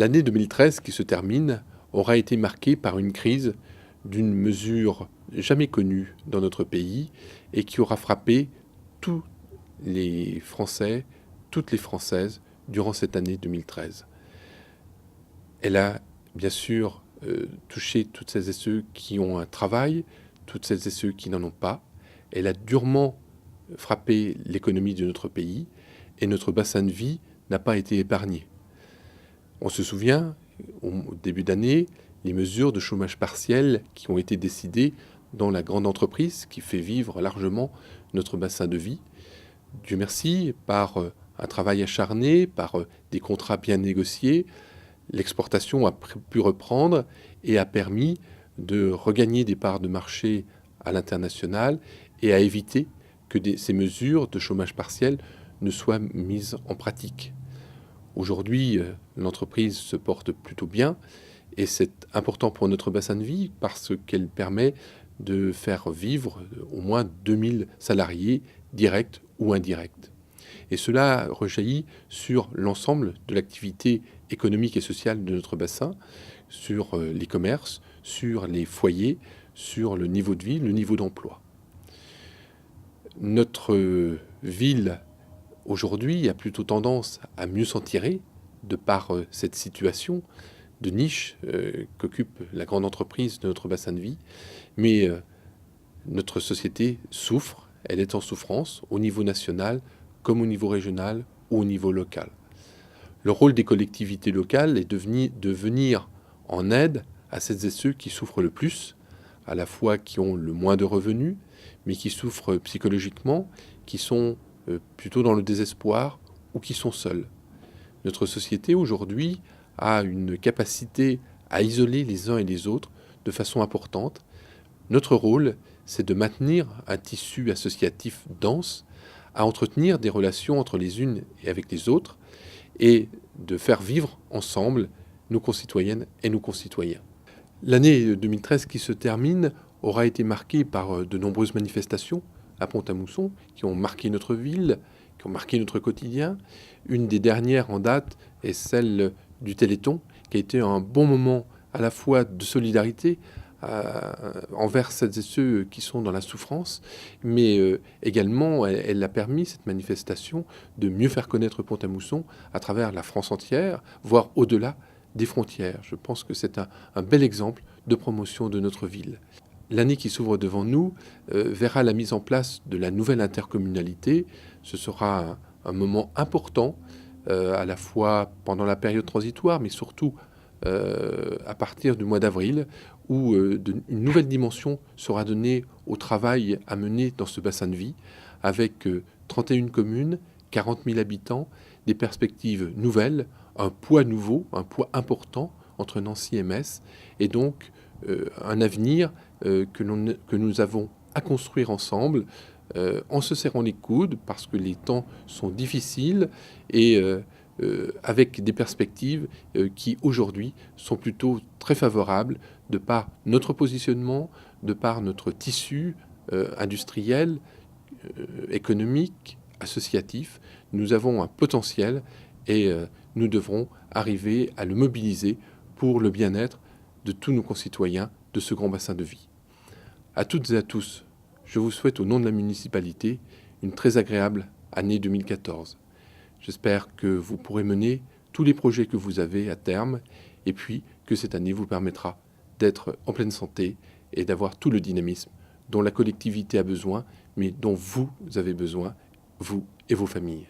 L'année 2013 qui se termine aura été marquée par une crise d'une mesure jamais connue dans notre pays et qui aura frappé tous les Français, toutes les Françaises durant cette année 2013. Elle a bien sûr touché toutes celles et ceux qui ont un travail, toutes celles et ceux qui n'en ont pas. Elle a durement frappé l'économie de notre pays et notre bassin de vie n'a pas été épargné. On se souvient, au début d'année, les mesures de chômage partiel qui ont été décidées dans la grande entreprise qui fait vivre largement notre bassin de vie. Dieu merci, par un travail acharné, par des contrats bien négociés, l'exportation a pu reprendre et a permis de regagner des parts de marché à l'international et à éviter que ces mesures de chômage partiel ne soient mises en pratique. Aujourd'hui, l'entreprise se porte plutôt bien et c'est important pour notre bassin de vie parce qu'elle permet de faire vivre au moins 2000 salariés directs ou indirects. Et cela rejaillit sur l'ensemble de l'activité économique et sociale de notre bassin, sur les commerces, sur les foyers, sur le niveau de vie, le niveau d'emploi. Notre ville aujourd'hui a plutôt tendance à mieux s'en tirer de par cette situation de niche qu'occupe la grande entreprise de notre bassin de vie. Mais notre société souffre, elle est en souffrance au niveau national comme au niveau régional ou au niveau local. Le rôle des collectivités locales est de venir en aide à celles et ceux qui souffrent le plus, à la fois qui ont le moins de revenus, mais qui souffrent psychologiquement, qui sont plutôt dans le désespoir ou qui sont seuls. Notre société aujourd'hui a une capacité à isoler les uns et les autres de façon importante. Notre rôle, c'est de maintenir un tissu associatif dense, à entretenir des relations entre les unes et avec les autres et de faire vivre ensemble nos concitoyennes et nos concitoyens. L'année 2013 qui se termine aura été marquée par de nombreuses manifestations à Pont-à-Mousson qui ont marqué notre ville, qui ont marqué notre quotidien. Une des dernières en date est celle du Téléthon, qui a été un bon moment à la fois de solidarité envers celles et ceux qui sont dans la souffrance, mais également elle a permis, cette manifestation, de mieux faire connaître Pont-à-Mousson à travers la France entière, voire au-delà des frontières. Je pense que c'est un bel exemple de promotion de notre ville. L'année qui s'ouvre devant nous verra la mise en place de la nouvelle intercommunalité. Ce sera un moment important, à la fois pendant la période transitoire, mais surtout à partir du mois d'avril, où une nouvelle dimension sera donnée au travail à mener dans ce bassin de vie, avec 31 communes, 40 000 habitants, des perspectives nouvelles, un poids nouveau, un poids important entre Nancy et Metz, et donc un avenir que nous avons à construire ensemble, en se serrant les coudes, parce que les temps sont difficiles, et avec des perspectives qui aujourd'hui sont plutôt très favorables de par notre positionnement, de par notre tissu industriel, économique, associatif. Nous avons un potentiel et nous devrons arriver à le mobiliser pour le bien-être de tous nos concitoyens de ce grand bassin de vie. À toutes et à tous, je vous souhaite au nom de la municipalité une très agréable année 2014. J'espère que vous pourrez mener tous les projets que vous avez à terme et puis que cette année vous permettra d'être en pleine santé et d'avoir tout le dynamisme dont la collectivité a besoin, mais dont vous avez besoin, vous et vos familles.